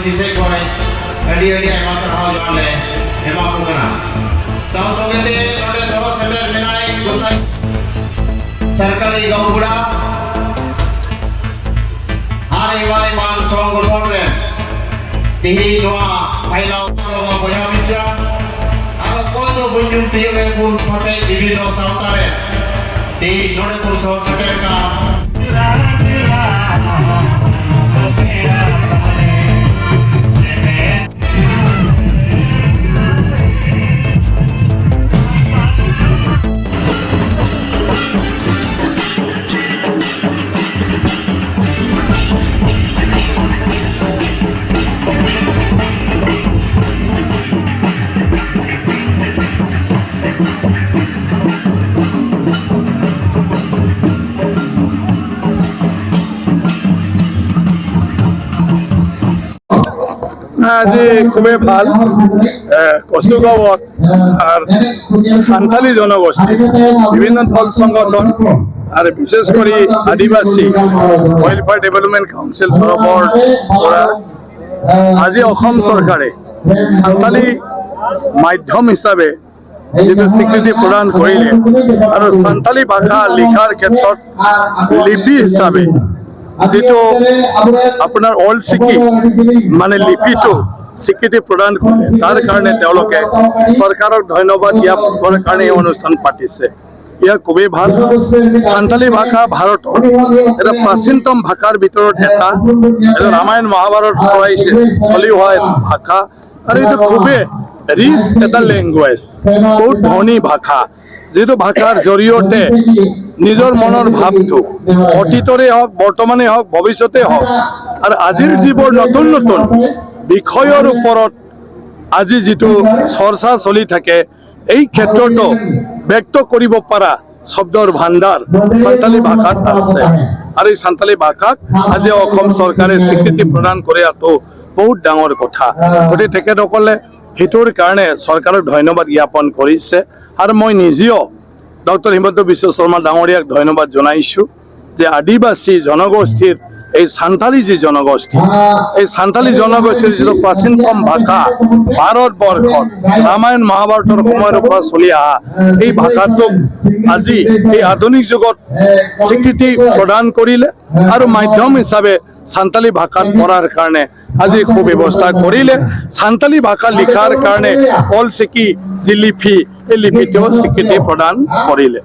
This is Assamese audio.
Sisik boy, dia emang terhasil oleh emang bukan. Saus sogete, ada saus sender menai gosai. Sarkari gaung buda, hari man song gulpore. Tihi doa, final doa boya misra. Aku kono bunjung tiga pun pakai divino sautare. Tihi nore pun saus seterka. আজি খুবই ভাল কচুগাঁৱত আৰ সান্থালী জনগোষ্ঠী বিভিন্ন দল সংগঠন আৰ বিশেষ কৰে আদিবাসী ওয়েলফেয়াৰ ডেভেলপমেন্ট কাউন্সিল তৰফৰ পৰা আজি অসম চৰকাৰে সান্থালী মাধ্যম হিসাবে যেটো স্বীকৃতি প্ৰদান কৰিলে আৰু সান্থালী ভাষা লিখাৰ ক্ষেত্ৰত লিপি হিসাবে যেটো আপনার অল সিকি মানে লিপিটো স্বীকৃতি প্রদান করে তার কারণে সরকারক ধন্যবাদ জ্ঞাপন কারণে এই অনুষ্ঠান পাতিছে। ইয়া খুবই ভাল। সান্থালী ভাষা ভারতের এটা প্রাচীনতম ভাষার ভিতৰত এটা রামায়ণ মহাভারত চলি হওয়া এটা ভাষা আর এটা খুবই রিচ এটা ল্যাঙ্গুয়েজ, বহুত ধনী ভাষা, যেটো ভাষার জৰিয়তে নিজৰ মনৰ ভাৱটো অতীতৰে হওক বৰ্তমানে হওক ভৱিষ্যতে হওক আৰু আজিৰ যিবোৰ নতুন নতুন বিষয়ৰ ওপৰত আজি যিটো চৰ্চা চলি থাকে এই ক্ষেত্ৰতো ব্যক্ত কৰিব পৰা শব্দৰ ভাণ্ডাৰ সান্থালী ভাষাত আছে আৰু এই সান্থালী ভাষাক আজি অসম চৰকাৰে স্বীকৃতি প্ৰদান কৰাটো বহুত ডাঙৰ কথা। গতিকে তেখেতসকলে সেইটোৰ কাৰণে চৰকাৰক ধন্যবাদ জ্ঞাপন কৰিছে আৰু মই নিজেও ডক্টর হিমন্ত বিশ্ব শর্মা ডাঙরিয়াক ধন্যবাদ জানাইছো যে আদিবাসী জনগোষ্ঠীর এই সান্থালী যে জনগোষ্ঠী এই সান্থালী জনগোষ্ঠীর যে প্রাচীনতম ভাষা ভারতবর্ষত রামায়ণ মহাভারতের সময়ৰ পৰা চলি অহা এই ভাষাটোক আজি এই আধুনিক যুগত স্বীকৃতি প্ৰদান কৰিলে আৰু মাধ্যম হিসাবে সান্থালী ভাষাত পড়ার কারণে আজি সুব্যবস্থা করিলে সান্থালী ভাষা লিখার কারণে অল সিকি যে লিপি এই লিপিতেও স্বীকৃতি প্রদান করিলে।